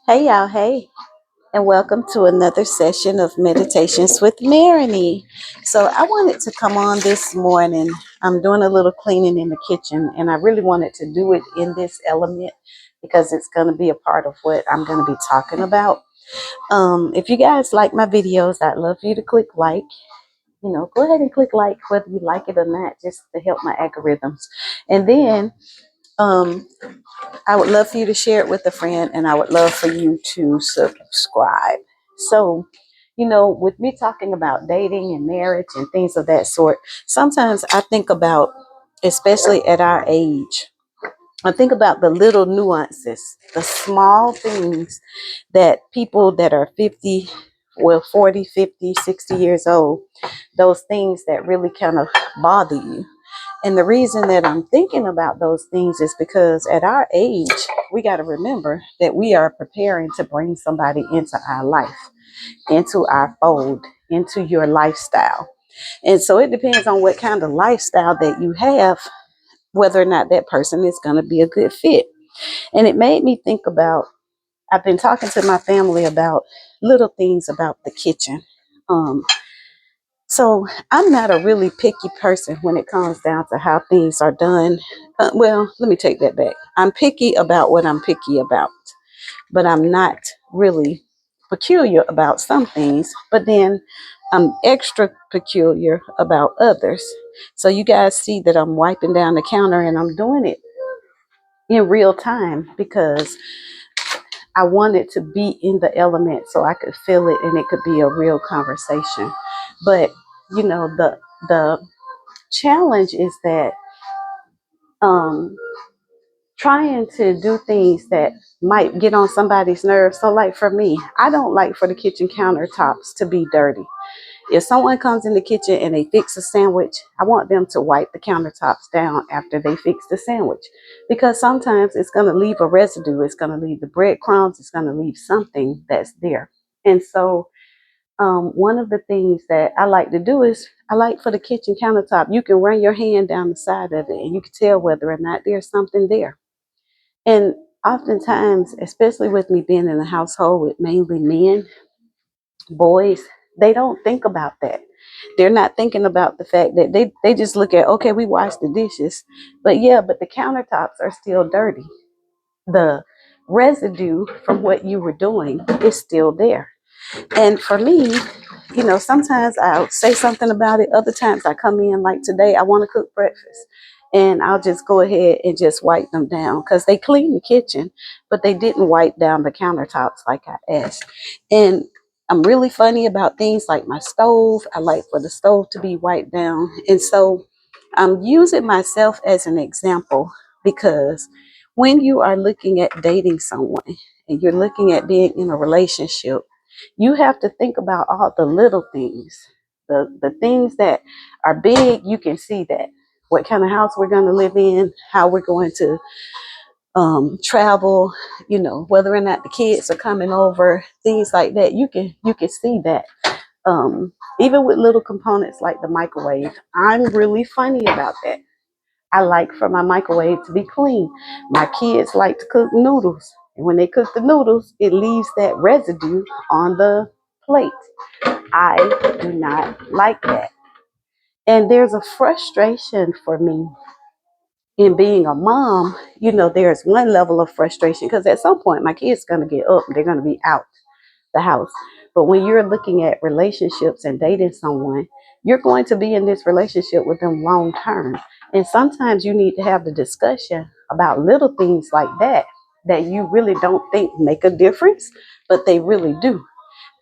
Hey y'all, hey, and welcome to another session of Meditations with Marigny. So I wanted to come on this morning. I'm doing a little cleaning in the kitchen, and I really wanted to do it in this element because it's going to be a part of what I'm going to be talking about. If you guys like my videos, I'd love for you to click like. Go ahead and click like whether you like it or not, just to help my algorithms. And then um, I would love for you to share it with a friend, and I would love for you to subscribe. So, with me talking about dating and marriage and things of that sort, sometimes I think about, especially at our age, I think about the little nuances, the small things that people that are 50, well, 40, 50, 60 years old, those things that really kind of bother you. And the reason that I'm thinking about those things is because at our age, we got to remember that we are preparing to bring somebody into our life, into our fold, into your lifestyle. And so it depends on what kind of lifestyle that you have, whether or not that person is going to be a good fit. And it made me think about, I've been talking to my family about little things about the kitchen. Um, So I'm not a really picky person when it comes down to how things are done. Well, let me take that back. I'm picky about what I'm picky about, but I'm not really peculiar about some things. But then I'm extra peculiar about others. So you guys see that I'm wiping down the counter and I'm doing it in real time because I wanted to be in the element so I could feel it and it could be a real conversation. But the challenge is that um trying to do things that might get on somebody's nerves. So like for me, I don't like for the kitchen countertops to be dirty. If someone comes in the kitchen and they fix a sandwich, I want them to wipe the countertops down after they fix the sandwich, because sometimes it's going to leave a residue. It's going to leave the breadcrumbs. It's going to leave something that's there. And so one of the things that I like to do is I like for the kitchen countertop, you can run your hand down the side of it and you can tell whether or not there's something there. And oftentimes, especially with me being in a household with mainly men, boys, they don't think about that. They're not thinking about the fact that they just look at, okay, we wash the dishes. But yeah, but the countertops are still dirty. The residue from what you were doing is still there. And for me, sometimes I'll say something about it. Other times I come in like today, I want to cook breakfast. And I'll just go ahead and just wipe them down because they cleaned the kitchen, but they didn't wipe down the countertops like I asked. And I'm really funny about things like my stove. I like for the stove to be wiped down. And so I'm using myself as an example because when you are looking at dating someone and you're looking at being in a relationship, you have to think about all the little things, the things that are big. You can see that what kind of house we're going to live in, how we're going to travel, whether or not the kids are coming over, things like that. You can see that. Even with little components like the microwave, I'm really funny about that. I like for my microwave to be clean. My kids like to cook noodles. And when they cook the noodles, it leaves that residue on the plate. I do not like that. And there's a frustration for me in being a mom. There's one level of frustration because at some point my kid's going to get up, they're going to be out the house. But when you're looking at relationships and dating someone, you're going to be in this relationship with them long term. And sometimes you need to have the discussion about little things like that you really don't think make a difference, but they really do.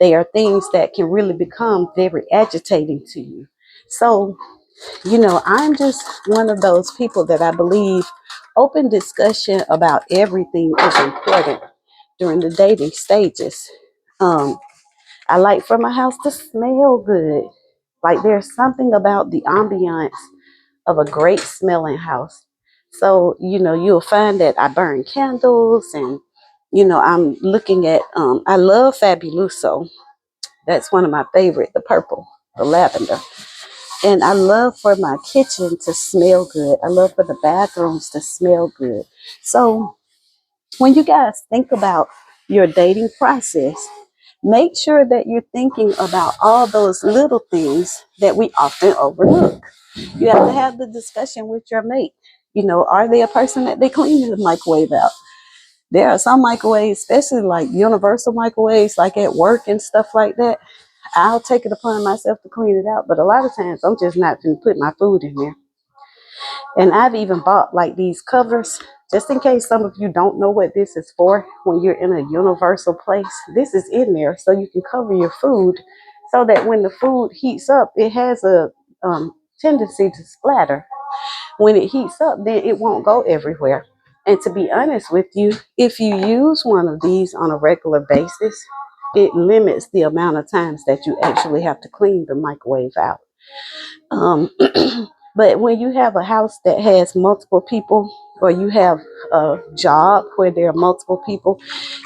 They are things that can really become very agitating to you. So, I'm just one of those people that I believe open discussion about everything is important during the dating stages. Um, I like for my house to smell good. Like there's something about the ambiance of a great smelling house. So, you'll find that I burn candles and, I'm looking at, I love Fabuloso. That's one of my favorite, the purple, the lavender. And I love for my kitchen to smell good. I love for the bathrooms to smell good. So when you guys think about your dating process, make sure that you're thinking about all those little things that we often overlook. You have to have the discussion with your mate. Are they a person that they clean the microwave out? There are some microwaves, especially like universal microwaves, like at work and stuff like that. I'll take it upon myself to clean it out, but a lot of times I'm just not going to put my food in there. And I've even bought like these covers, just in case some of you don't know what this is for. When you're in a universal place, this is in there so you can cover your food, so that when the food heats up, it has a tendency to splatter. When it heats up, then it won't go everywhere. And to be honest with you, if you use one of these on a regular basis, it limits the amount of times that you actually have to clean the microwave out. Um, but when you have a house that has multiple people, or you have a job where there are multiple people,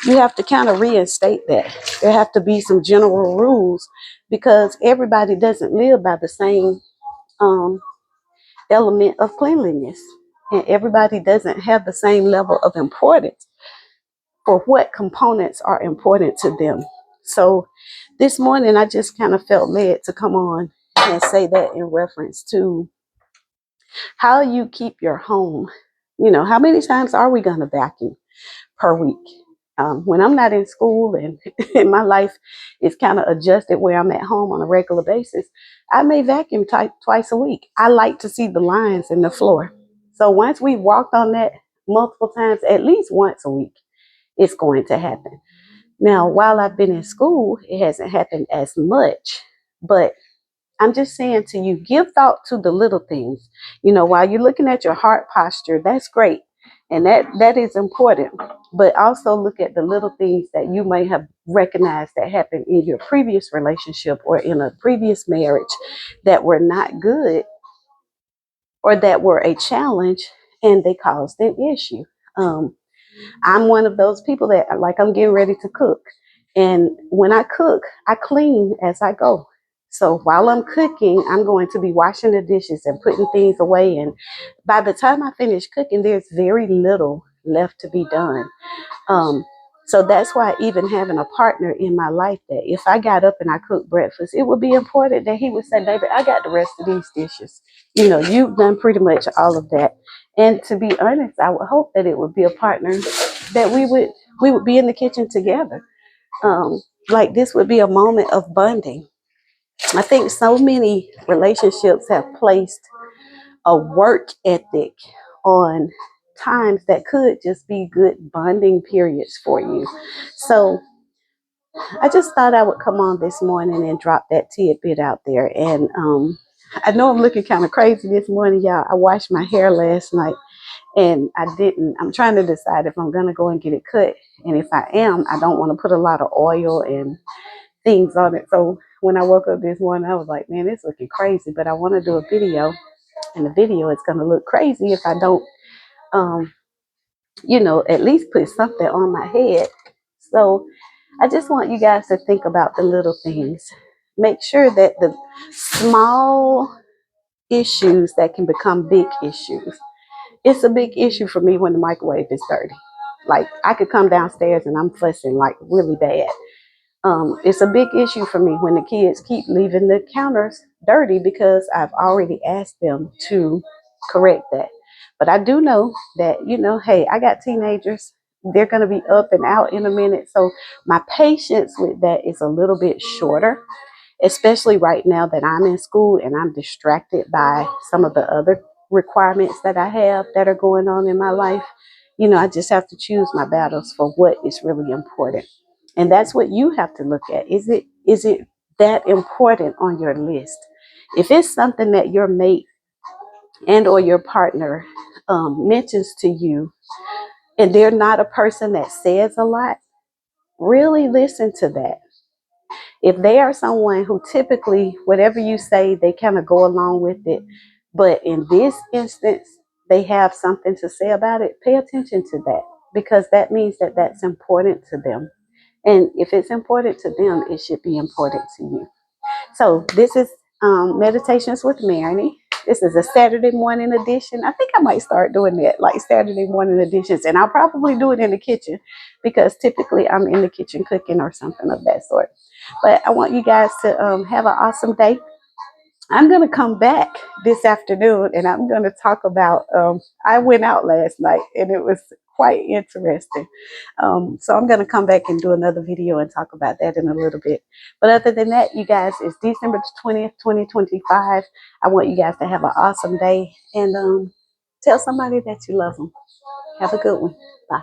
you have to kind of reinstate that. There have to be some general rules, because everybody doesn't live by the same um, element of cleanliness, and everybody doesn't have the same level of importance for what components are important to them. So this morning, I just kind of felt led to come on and say that in reference to how you keep your home. How many times are we going to vacuum per week? When I'm not in school and, and my life is kind of adjusted where I'm at home on a regular basis, I may vacuum twice a week. I like to see the lines in the floor. So once we've walked on that multiple times, at least once a week, it's going to happen. Now, while I've been in school, it hasn't happened as much, but I'm just saying to you, give thought to the little things. While you're looking at your heart posture, that's great. And that is important. But also look at the little things that you may have recognized that happened in your previous relationship or in a previous marriage that were not good, or that were a challenge, and they caused an issue. I'm one of those people that, like, I'm getting ready to cook. And when I cook, I clean as I go. So while I'm cooking, I'm going to be washing the dishes and putting things away. And by the time I finish cooking, there's very little left to be done. Um, so that's why even having a partner in my life, that if I got up and I cooked breakfast, it would be important that he would say, "Baby, I got the rest of these dishes. You've done pretty much all of that." And to be honest, I would hope that it would be a partner that we would be in the kitchen together. Like, this would be a moment of bonding. I think so many relationships have placed a work ethic on times that could just be good bonding periods for you. So I just thought I would come on this morning and drop that tidbit out there. And I know I'm looking kind of crazy this morning, y'all. I washed my hair last night, and I'm trying to decide if I'm going to go and get it cut. And if I am, I don't want to put a lot of oil and things on it. So when I woke up this morning, I was like, man, it's looking crazy, but I want to do a video, and the video is going to look crazy if I don't, um, at least put something on my head. So I just want you guys to think about the little things. Make sure that the small issues that can become big issues. It's a big issue for me when the microwave is dirty. Like, I could come downstairs and I'm fussing like really bad. It's a big issue for me when the kids keep leaving the counters dirty, because I've already asked them to correct that. But I do know that, hey, I got teenagers. They're going to be up and out in a minute. So my patience with that is a little bit shorter, especially right now that I'm in school and I'm distracted by some of the other requirements that I have that are going on in my life. I just have to choose my battles for what is really important. And that's what you have to look at. Is it that important on your list? If it's something that your mate and or your partner mentions to you, and they're not a person that says a lot, really listen to that. If they are someone who typically, whatever you say, they kind of go along with it, but in this instance, they have something to say about it, pay attention to that, because that means that that's important to them. And if it's important to them, it should be important to you. So this is Meditations with Marigny. This is a Saturday morning edition. I think I might start doing that, like Saturday morning editions, and I'll probably do it in the kitchen because typically I'm in the kitchen cooking or something of that sort. But I want you guys to have an awesome day. I'm going to come back this afternoon and I'm going to talk about. I went out last night and it was quite interesting. So I'm going to come back and do another video and talk about that in a little bit. But other than that, you guys, it's December 20th, 2025. I want you guys to have an awesome day and tell somebody that you love them. Have a good one. Bye.